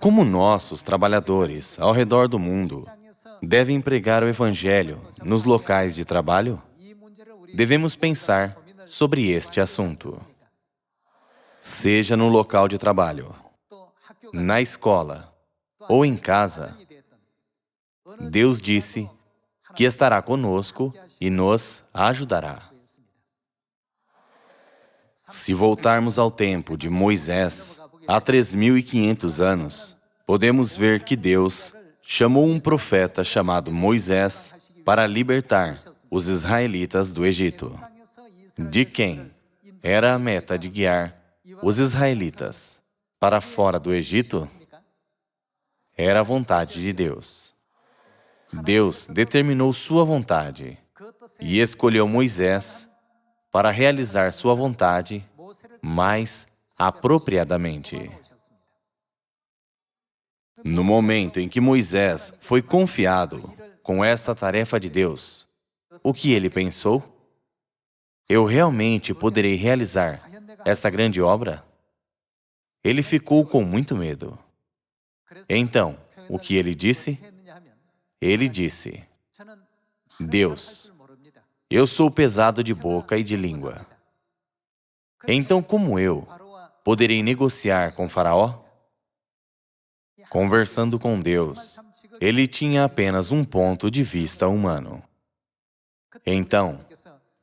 Como nossos trabalhadores ao redor do mundo devem pregar o Evangelho nos locais de trabalho? Devemos pensar sobre este assunto. Seja no local de trabalho, na escola ou em casa, Deus disse que estará conosco e nos ajudará. Se voltarmos ao tempo de Moisés, há 3.500 anos, podemos ver que Deus chamou um profeta chamado Moisés para libertar os israelitas do Egito. De quem era a meta de guiar os israelitas para fora do Egito? Era a vontade de Deus. Deus determinou sua vontade e escolheu Moisés para realizar sua vontade mais apropriadamente. No momento em que Moisés foi confiado com esta tarefa de Deus, o que ele pensou? Eu realmente poderei realizar esta grande obra? Ele ficou com muito medo. Então, o que ele disse? Ele disse: Deus, eu sou pesado de boca e de língua. Então, como eu poderei negociar com Faraó? Conversando com Deus, ele tinha apenas um ponto de vista humano. Então,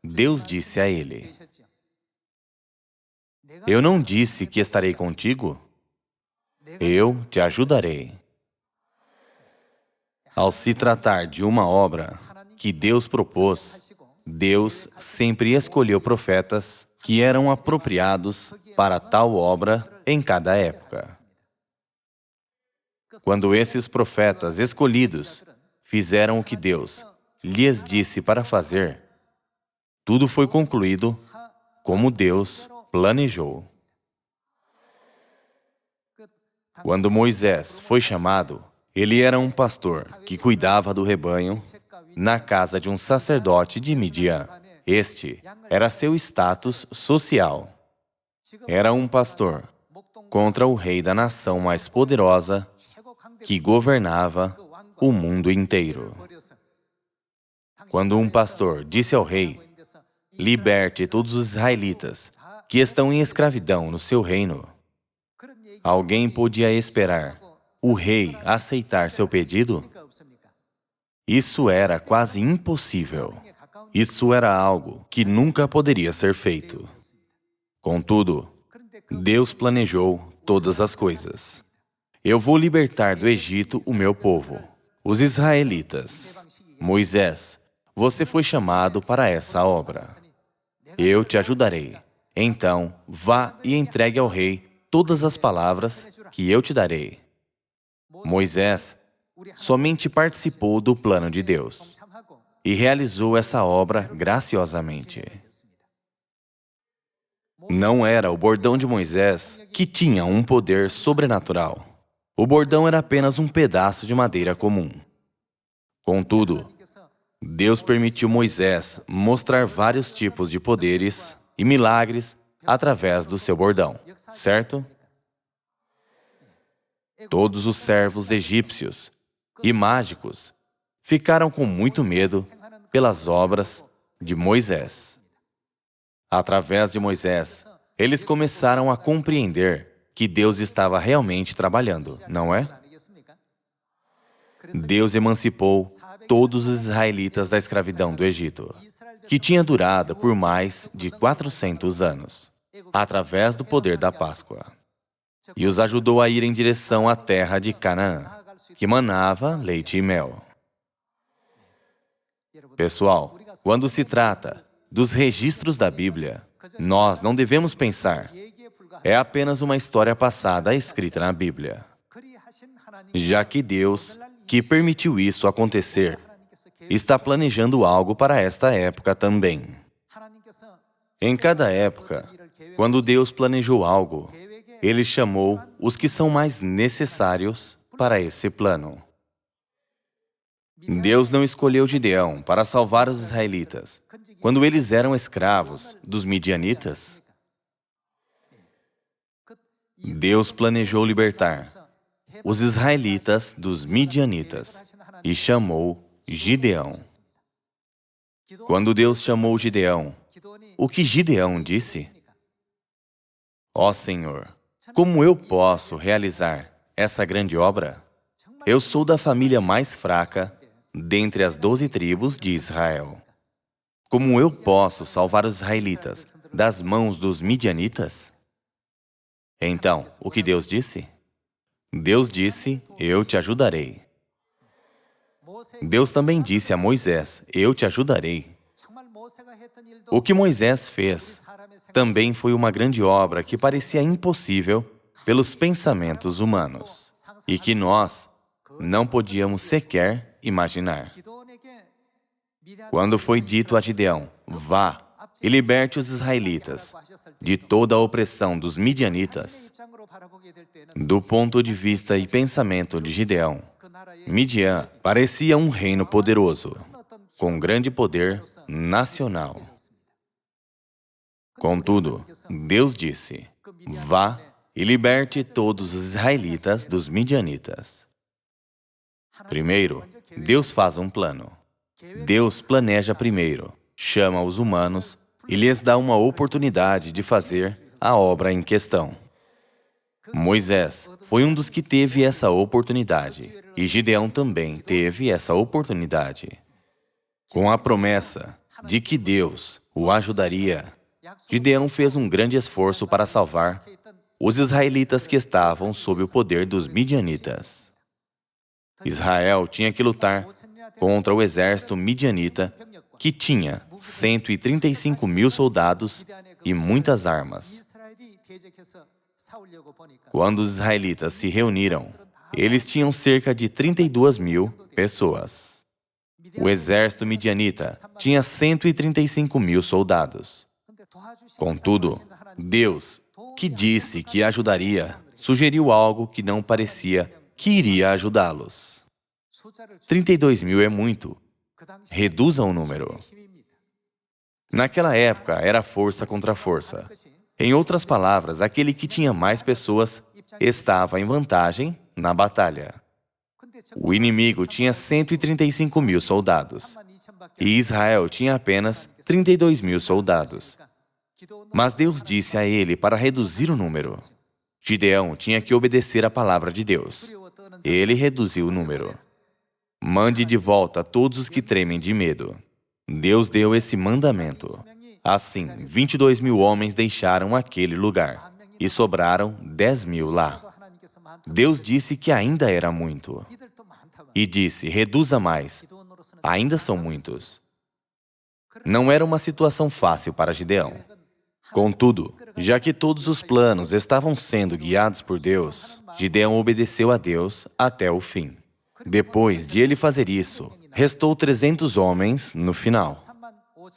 Deus disse a ele: Eu não disse que estarei contigo? Eu te ajudarei. Ao se tratar de uma obra que Deus propôs, Deus sempre escolheu profetas que eram apropriados para tal obra em cada época. Quando esses profetas escolhidos fizeram o que Deus lhes disse para fazer, tudo foi concluído como Deus planejou. Quando Moisés foi chamado, ele era um pastor que cuidava do rebanho na casa de um sacerdote de Midian. Este era seu status social. Era um pastor contra o rei da nação mais poderosa que governava o mundo inteiro. Quando um pastor disse ao rei: liberte todos os israelitas que estão em escravidão no seu reino, alguém podia esperar o rei aceitar seu pedido? Isso era quase impossível. Isso era algo que nunca poderia ser feito. Contudo, Deus planejou todas as coisas. Eu vou libertar do Egito o meu povo, os israelitas. Moisés, você foi chamado para essa obra. Eu te ajudarei. Então, vá e entregue ao rei todas as palavras que eu te darei. Moisés somente participou do plano de Deus e realizou essa obra graciosamente. Não era o bordão de Moisés que tinha um poder sobrenatural. O bordão era apenas um pedaço de madeira comum. Contudo, Deus permitiu Moisés mostrar vários tipos de poderes e milagres através do seu bordão, certo? Todos os servos egípcios e mágicos ficaram com muito medo pelas obras de Moisés. Através de Moisés, eles começaram a compreender que Deus estava realmente trabalhando, não é? Deus emancipou todos os israelitas da escravidão do Egito, que tinha durado por mais de 400 anos, através do poder da Páscoa, e os ajudou a ir em direção à terra de Canaã, que manava leite e mel. Pessoal, quando se trata dos registros da Bíblia, nós não devemos pensar: é apenas uma história passada escrita na Bíblia. Já que Deus, que permitiu isso acontecer, está planejando algo para esta época também. Em cada época, quando Deus planejou algo, Ele chamou os que são mais necessários para esse plano. Deus não escolheu Gideão para salvar os israelitas quando eles eram escravos dos midianitas. Deus planejou libertar os israelitas dos midianitas e chamou Gideão. Quando Deus chamou Gideão, o que Gideão disse? Ó Senhor, como eu posso realizar essa grande obra? Eu sou da família mais fraca dentre as 12 tribos de Israel. Como eu posso salvar os israelitas das mãos dos midianitas? Então, o que Deus disse? Deus disse, eu te ajudarei. Deus também disse a Moisés, eu te ajudarei. O que Moisés fez também foi uma grande obra que parecia impossível pelos pensamentos humanos e que nós não podíamos sequer imaginar. Quando foi dito a Gideão, vá e liberte os israelitas de toda a opressão dos midianitas, do ponto de vista e pensamento de Gideão, Midian parecia um reino poderoso, com grande poder nacional. Contudo, Deus disse, vá e liberte todos os israelitas dos midianitas. Primeiro, Deus faz um plano. Deus planeja primeiro, chama os humanos e lhes dá uma oportunidade de fazer a obra em questão. Moisés foi um dos que teve essa oportunidade, e Gideão também teve essa oportunidade. Com a promessa de que Deus o ajudaria, Gideão fez um grande esforço para salvar os israelitas que estavam sob o poder dos midianitas. Israel tinha que lutar contra o exército midianita, que tinha 135.000 soldados e muitas armas. Quando os israelitas se reuniram, eles tinham cerca de 32.000 pessoas. O exército midianita tinha 135.000 soldados. Contudo, Deus, que disse que ajudaria, sugeriu algo que não parecia que iria ajudá-los. 32.000 é muito. Reduza o número. Naquela época, era força contra força. Em outras palavras, aquele que tinha mais pessoas estava em vantagem na batalha. O inimigo tinha 135.000 soldados, e Israel tinha apenas 32.000 soldados. Mas Deus disse a ele para reduzir o número. Gideão tinha que obedecer a palavra de Deus. Ele reduziu o número. Mande de volta todos os que tremem de medo. Deus deu esse mandamento. Assim, 22.000 homens deixaram aquele lugar, e sobraram 10.000 lá. Deus disse que ainda era muito. E disse, reduza mais. Ainda são muitos. Não era uma situação fácil para Gideão. Contudo, já que todos os planos estavam sendo guiados por Deus, Gideão obedeceu a Deus até o fim. Depois de ele fazer isso, restou 300 homens no final.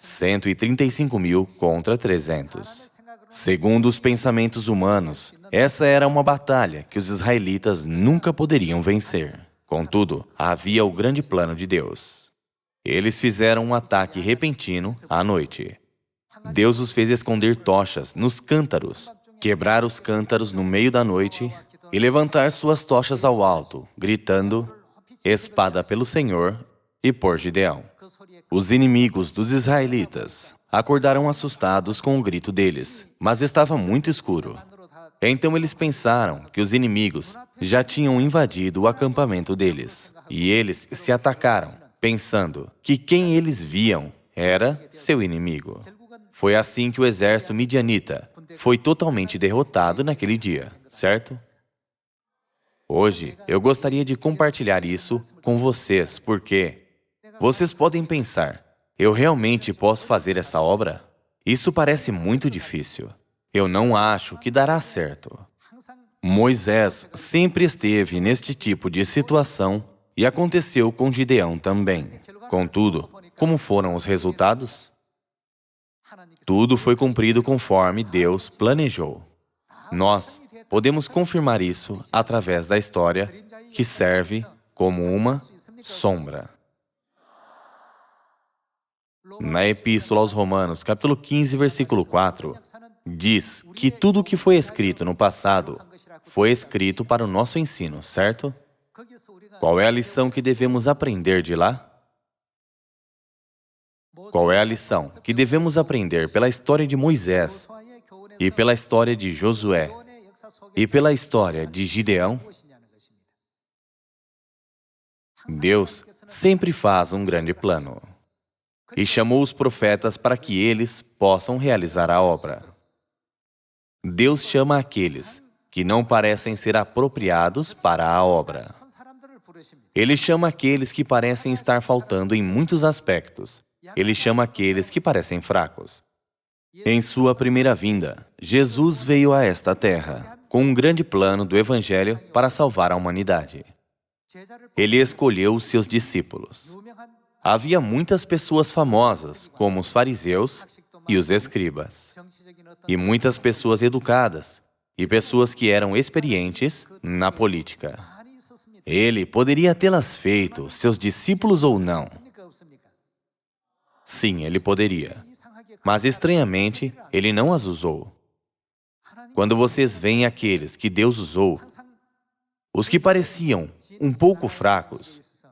135.000 contra 300. Segundo os pensamentos humanos, essa era uma batalha que os israelitas nunca poderiam vencer. Contudo, havia o grande plano de Deus. Eles fizeram um ataque repentino à noite. Deus os fez esconder tochas nos cântaros, quebrar os cântaros no meio da noite e levantar suas tochas ao alto, gritando, espada pelo Senhor e por Gideão. Os inimigos dos israelitas acordaram assustados com o grito deles, mas estava muito escuro. Então eles pensaram que os inimigos já tinham invadido o acampamento deles, e eles se atacaram, pensando que quem eles viam era seu inimigo. Foi assim que o exército midianita foi totalmente derrotado naquele dia, certo? Hoje, eu gostaria de compartilhar isso com vocês, porque vocês podem pensar, eu realmente posso fazer essa obra? Isso parece muito difícil. Eu não acho que dará certo. Moisés sempre esteve neste tipo de situação e aconteceu com Gideão também. Contudo, como foram os resultados? Tudo foi cumprido conforme Deus planejou. Nós podemos confirmar isso através da história que serve como uma sombra. Na Epístola aos Romanos, capítulo 15, versículo 4, diz que tudo o que foi escrito no passado foi escrito para o nosso ensino, certo? Qual é a lição que devemos aprender de lá? Qual é a lição que devemos aprender pela história de Moisés e pela história de Josué e pela história de Gideão? Deus sempre faz um grande plano e chamou os profetas para que eles possam realizar a obra. Deus chama aqueles que não parecem ser apropriados para a obra. Ele chama aqueles que parecem estar faltando em muitos aspectos. Ele chama aqueles que parecem fracos. Em sua primeira vinda, Jesus veio a esta terra com um grande plano do Evangelho para salvar a humanidade. Ele escolheu os seus discípulos. Havia muitas pessoas famosas, como os fariseus e os escribas, e muitas pessoas educadas, e pessoas que eram experientes na política. Ele poderia tê-las feito seus discípulos ou não. Sim, ele poderia. Mas, estranhamente, ele não as usou. Quando vocês veem aqueles que Deus usou, os que pareciam um pouco fracos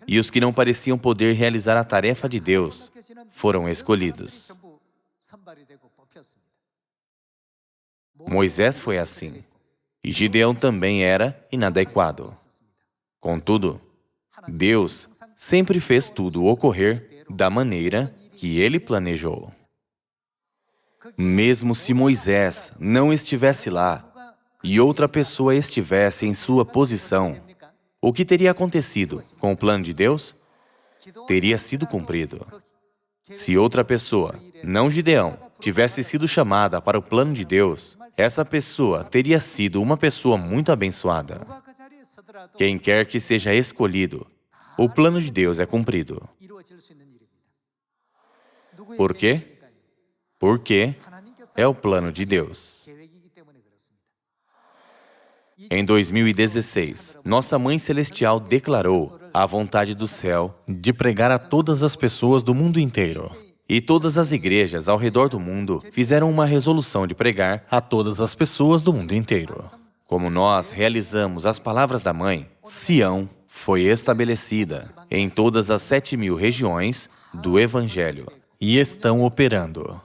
e os que não pareciam poder realizar a tarefa de Deus foram escolhidos. Moisés foi assim, e Gideão também era inadequado. Contudo, Deus sempre fez tudo ocorrer da maneira que Ele planejou. Mesmo se Moisés não estivesse lá e outra pessoa estivesse em sua posição, o que teria acontecido com o plano de Deus? Teria sido cumprido. Se outra pessoa, não Gideão, tivesse sido chamada para o plano de Deus, essa pessoa teria sido uma pessoa muito abençoada. Quem quer que seja escolhido, o plano de Deus é cumprido. Por quê? Porque é o plano de Deus. Em 2016, nossa Mãe Celestial declarou a vontade do céu de pregar a todas as pessoas do mundo inteiro. E todas as igrejas ao redor do mundo fizeram uma resolução de pregar a todas as pessoas do mundo inteiro. Como nós realizamos as palavras da Mãe, Sião foi estabelecida em todas as 7.000 regiões do Evangelho e estão operando.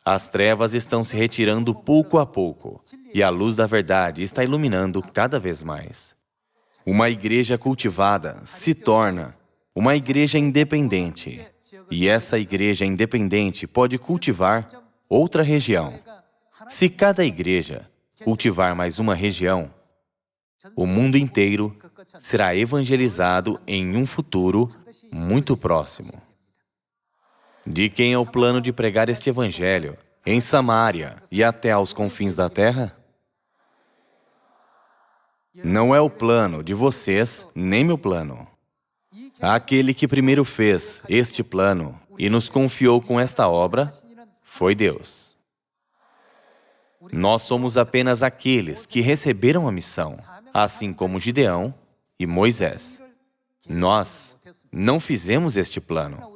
As trevas estão se retirando pouco a pouco e a luz da verdade está iluminando cada vez mais. Uma igreja cultivada se torna uma igreja independente. E essa igreja independente pode cultivar outra região. Se cada igreja cultivar mais uma região, o mundo inteiro será evangelizado em um futuro muito próximo. De quem é o plano de pregar este evangelho em Samaria e até aos confins da terra? Não é o plano de vocês, nem meu plano. Aquele que primeiro fez este plano e nos confiou com esta obra foi Deus. Nós somos apenas aqueles que receberam a missão, assim como Gideão e Moisés. Nós não fizemos este plano.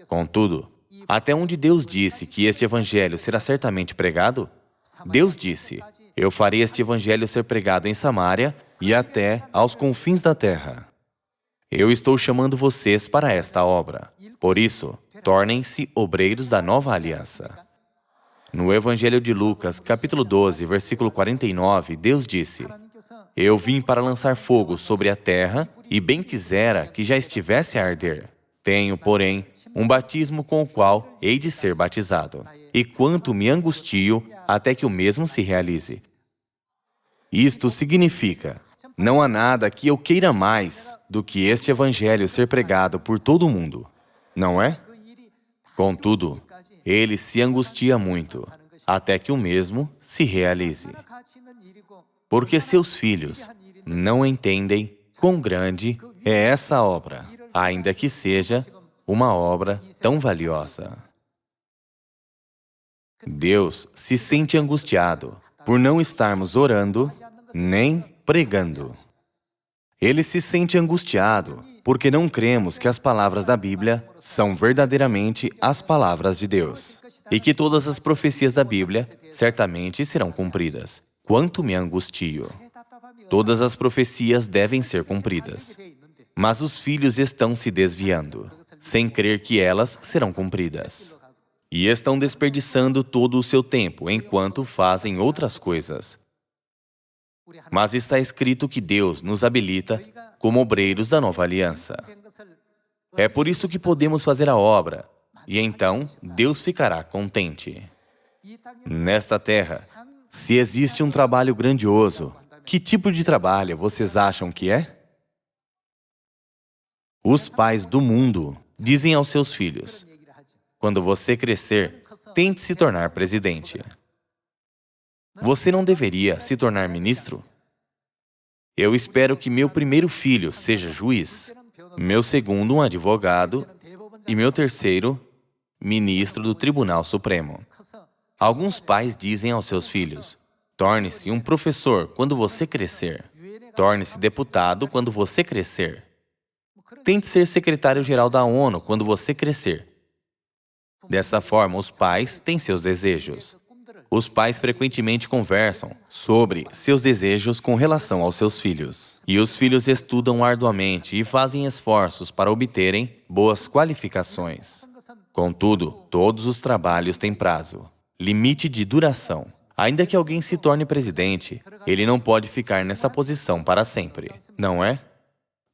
Contudo, até onde Deus disse que este evangelho será certamente pregado, Deus disse: eu farei este evangelho ser pregado em Samaria e até aos confins da terra. Eu estou chamando vocês para esta obra. Por isso, tornem-se obreiros da nova aliança. No Evangelho de Lucas, capítulo 12, versículo 49, Deus disse: eu vim para lançar fogo sobre a terra e bem quisera que já estivesse a arder. Tenho, porém, um batismo com o qual hei de ser batizado, e quanto me angustio até que o mesmo se realize. Isto significa: não há nada que eu queira mais do que este evangelho ser pregado por todo o mundo, não é? Contudo, ele se angustia muito, até que o mesmo se realize. Porque seus filhos não entendem quão grande é essa obra, ainda que seja uma obra tão valiosa. Deus se sente angustiado por não estarmos orando nem pregando. Ele se sente angustiado porque não cremos que as palavras da Bíblia são verdadeiramente as palavras de Deus e que todas as profecias da Bíblia certamente serão cumpridas. quanto me angustio. Todas as profecias devem ser cumpridas. Mas os filhos estão se desviando, sem crer que elas serão cumpridas. E estão desperdiçando todo o seu tempo, enquanto fazem outras coisas. Mas está escrito que Deus nos habilita como obreiros da nova aliança. É por isso que podemos fazer a obra, e então Deus ficará contente. Nesta terra, se existe um trabalho grandioso, que tipo de trabalho vocês acham que é? Os pais do mundo dizem aos seus filhos: quando você crescer, tente se tornar presidente. Você não deveria se tornar ministro? Eu espero que meu primeiro filho seja juiz, meu segundo um advogado e meu terceiro ministro do Tribunal Supremo. Alguns pais dizem aos seus filhos: torne-se um professor quando você crescer. Torne-se deputado quando você crescer. Tente ser secretário-geral da ONU quando você crescer. Dessa forma, os pais têm seus desejos. Os pais frequentemente conversam sobre seus desejos com relação aos seus filhos. E os filhos estudam arduamente e fazem esforços para obterem boas qualificações. Contudo, todos os trabalhos têm prazo, limite de duração. Ainda que alguém se torne presidente, ele não pode ficar nessa posição para sempre, não é?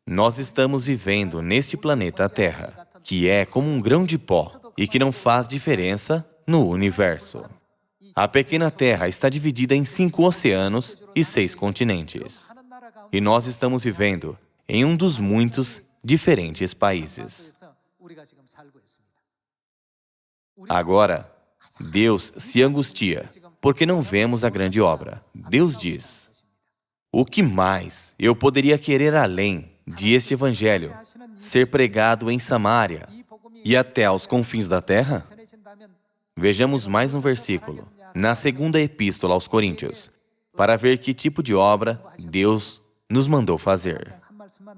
Nós estamos vivendo neste planeta Terra, que é como um grão de pó e que não faz diferença no universo. A pequena Terra está dividida em 5 oceanos e 6 continentes. E nós estamos vivendo em um dos muitos diferentes países. Agora, Deus se angustia porque não vemos a grande obra. Deus diz: o que mais eu poderia querer além de este evangelho ser pregado em Samaria e até aos confins da terra? Vejamos mais um versículo, na segunda epístola aos Coríntios, para ver que tipo de obra Deus nos mandou fazer.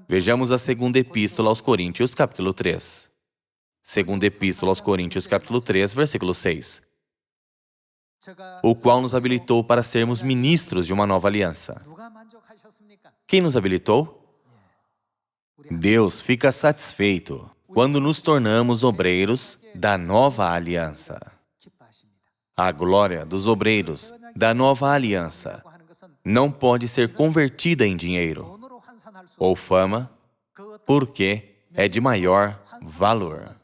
Vejamos a segunda epístola aos Coríntios, capítulo 3. Segunda epístola aos Coríntios, capítulo 3, versículo 6. O qual nos habilitou para sermos ministros de uma nova aliança. Quem nos habilitou? Deus fica satisfeito quando nos tornamos obreiros da nova aliança. A glória dos obreiros da nova aliança não pode ser convertida em dinheiro ou fama, porque é de maior valor.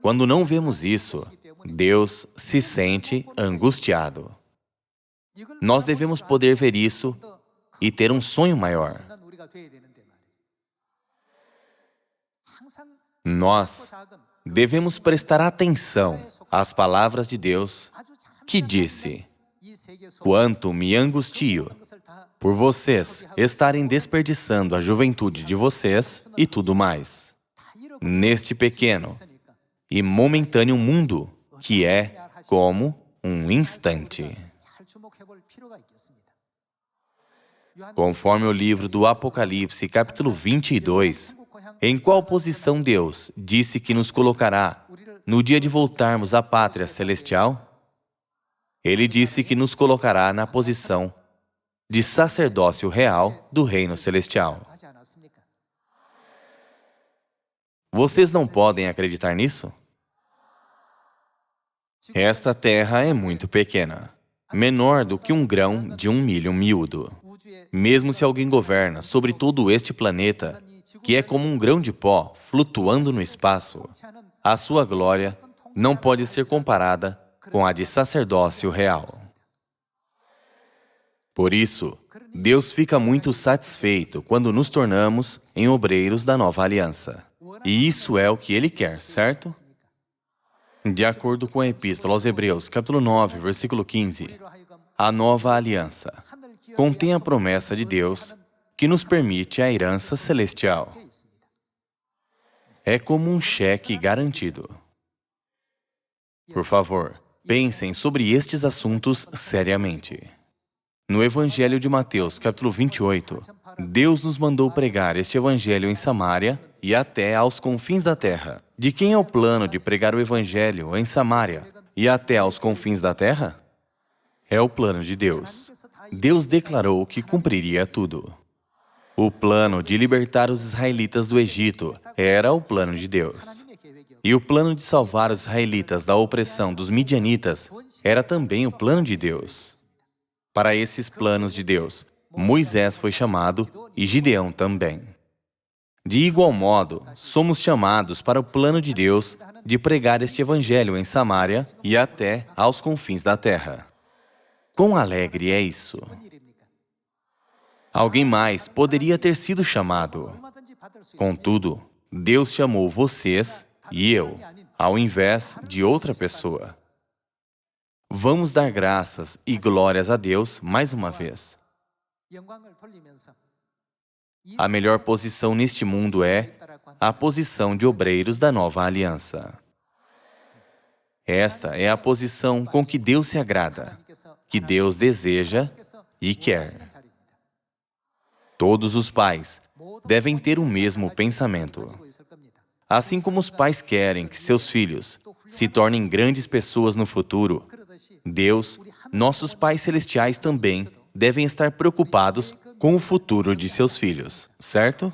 Quando não vemos isso, Deus se sente angustiado. Nós devemos poder ver isso e ter um sonho maior. Nós devemos prestar atenção às palavras de Deus, que disse: quanto me angustio por vocês estarem desperdiçando a juventude de vocês e tudo mais, neste pequeno e momentâneo mundo, que é como um instante. Conforme o livro do Apocalipse, capítulo 22, em qual posição Deus disse que nos colocará no dia de voltarmos à pátria celestial? Ele disse que nos colocará na posição de sacerdócio real do reino celestial. Vocês não podem acreditar nisso? Esta terra é muito pequena, menor do que um grão de um milho miúdo. Mesmo se alguém governa sobre todo este planeta, que é como um grão de pó flutuando no espaço, a sua glória não pode ser comparada com a de sacerdócio real. Por isso, Deus fica muito satisfeito quando nos tornamos em obreiros da nova aliança. E isso é o que Ele quer, certo? De acordo com a Epístola aos Hebreus, capítulo 9, versículo 15, a nova aliança contém a promessa de Deus que nos permite a herança celestial. É como um cheque garantido. Por favor, pensem sobre estes assuntos seriamente. No Evangelho de Mateus, capítulo 28, Deus nos mandou pregar este Evangelho em Samaria e até aos confins da terra. De quem é o plano de pregar o Evangelho em Samaria e até aos confins da terra? É o plano de Deus. Deus declarou que cumpriria tudo. O plano de libertar os israelitas do Egito era o plano de Deus. E o plano de salvar os israelitas da opressão dos midianitas era também o plano de Deus. Para esses planos de Deus, Moisés foi chamado e Gideão também. De igual modo, somos chamados para o plano de Deus de pregar este evangelho em Samaria e até aos confins da terra. Quão alegre é isso! Alguém mais poderia ter sido chamado. Contudo, Deus chamou vocês e eu, ao invés de outra pessoa. Vamos dar graças e glórias a Deus mais uma vez. A melhor posição neste mundo é a posição de obreiros da nova aliança. Esta é a posição com que Deus se agrada, que Deus deseja e quer. Todos os pais devem ter o mesmo pensamento. Assim como os pais querem que seus filhos se tornem grandes pessoas no futuro, Deus, nossos pais celestiais também, devem estar preocupados com o futuro de seus filhos, certo?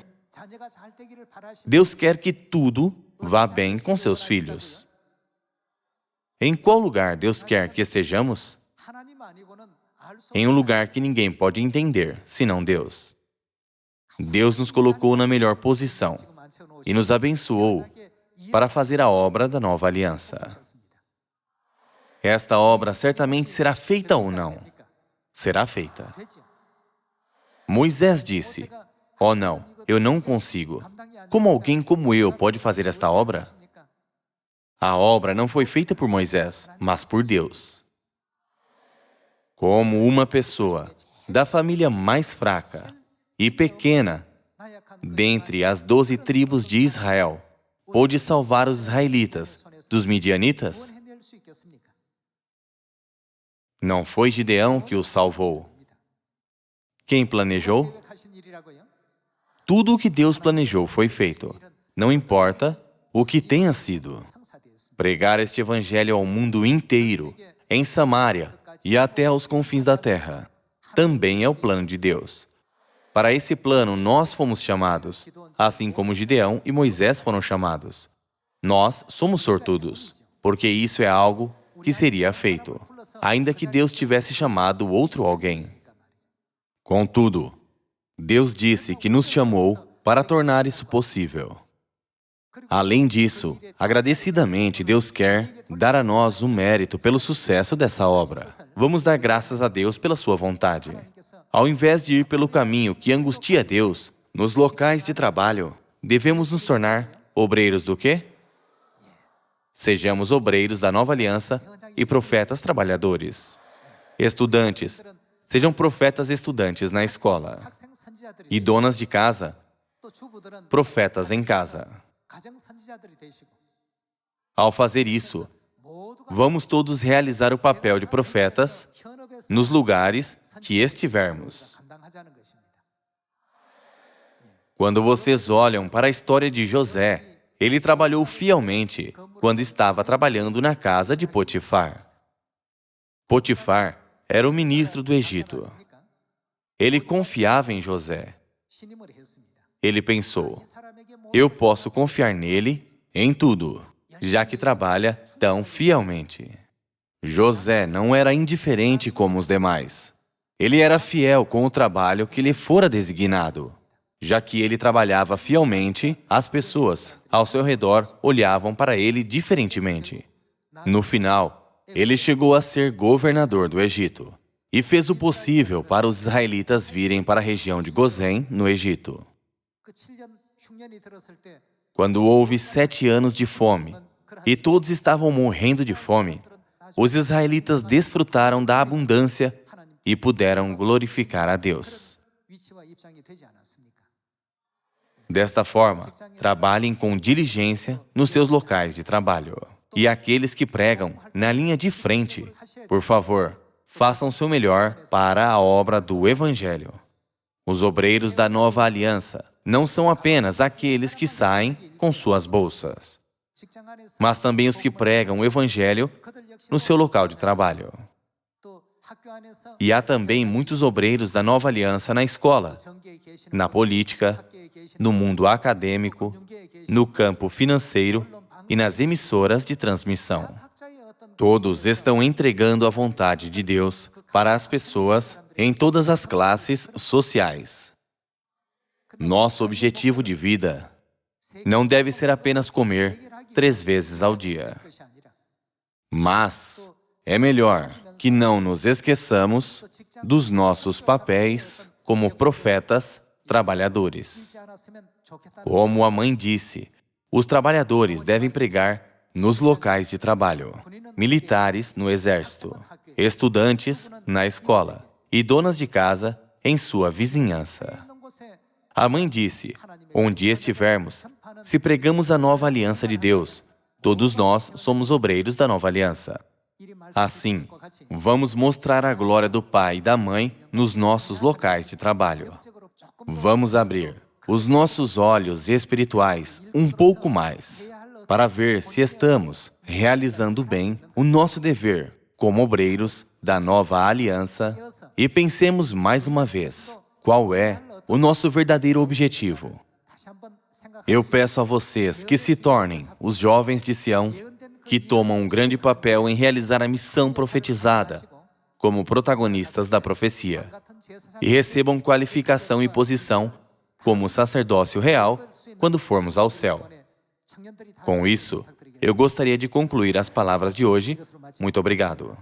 Deus quer que tudo vá bem com seus filhos. Em qual lugar Deus quer que estejamos? Em um lugar que ninguém pode entender, senão Deus. Deus nos colocou na melhor posição e nos abençoou para fazer a obra da nova aliança. Esta obra certamente será feita ou não? Será feita. Moisés disse, "Oh não, eu não consigo. Como alguém como eu pode fazer esta obra?" A obra não foi feita por Moisés, mas por Deus. Como uma pessoa da família mais fraca e pequena dentre as 12 tribos de Israel pôde salvar os israelitas dos midianitas? Não foi Gideão que os salvou. Quem planejou? Tudo o que Deus planejou foi feito. Não importa o que tenha sido. Pregar este evangelho ao mundo inteiro, em Samaria e até aos confins da terra, também é o plano de Deus. Para esse plano, nós fomos chamados, assim como Gideão e Moisés foram chamados. Nós somos sortudos, porque isso é algo que seria feito, ainda que Deus tivesse chamado outro alguém. Contudo, Deus disse que nos chamou para tornar isso possível. Além disso, agradecidamente, Deus quer dar a nós o mérito pelo sucesso dessa obra. Vamos dar graças a Deus pela sua vontade. Ao invés de ir pelo caminho que angustia Deus, nos locais de trabalho, devemos nos tornar obreiros do quê? Sejamos obreiros da nova aliança e profetas trabalhadores. Estudantes, sejam profetas estudantes na escola. E donas de casa, profetas em casa. Ao fazer isso, vamos todos realizar o papel de profetas nos lugares que estivermos. Quando vocês olham para a história de José, ele trabalhou fielmente quando estava trabalhando na casa de Potifar. Potifar era o ministro do Egito. Ele confiava em José. Ele pensou, eu posso confiar nele em tudo, já que trabalha tão fielmente. José não era indiferente como os demais. Ele era fiel com o trabalho que lhe fora designado. Já que ele trabalhava fielmente, as pessoas ao seu redor olhavam para ele diferentemente. No final, ele chegou a ser governador do Egito e fez o possível para os israelitas virem para a região de Gozém, no Egito. Quando houve 7 anos de fome e todos estavam morrendo de fome, os israelitas desfrutaram da abundância e puderam glorificar a Deus. Desta forma, trabalhem com diligência nos seus locais de trabalho. E aqueles que pregam na linha de frente, por favor, façam o seu melhor para a obra do Evangelho. Os obreiros da nova aliança não são apenas aqueles que saem com suas bolsas, mas também os que pregam o Evangelho no seu local de trabalho. E há também muitos obreiros da nova aliança na escola, na política, no mundo acadêmico, no campo financeiro e nas emissoras de transmissão. Todos estão entregando a vontade de Deus para as pessoas em todas as classes sociais. Nosso objetivo de vida não deve ser apenas comer 3 vezes ao dia. Mas é melhor que não nos esqueçamos dos nossos papéis como profetas trabalhadores. Como a mãe disse, os trabalhadores devem pregar nos locais de trabalho, militares no exército, estudantes na escola e donas de casa em sua vizinhança. A mãe disse, onde estivermos, se pregamos a nova aliança de Deus, todos nós somos obreiros da nova aliança. Assim, vamos mostrar a glória do pai e da mãe nos nossos locais de trabalho. Vamos abrir os nossos olhos espirituais um pouco mais, para ver se estamos realizando bem o nosso dever como obreiros da nova aliança e pensemos mais uma vez qual é o nosso verdadeiro objetivo. Eu peço a vocês que se tornem os jovens de Sião, que tomam um grande papel em realizar a missão profetizada, como protagonistas da profecia, e recebam qualificação e posição como sacerdócio real quando formos ao céu. Com isso, eu gostaria de concluir as palavras de hoje. Muito obrigado.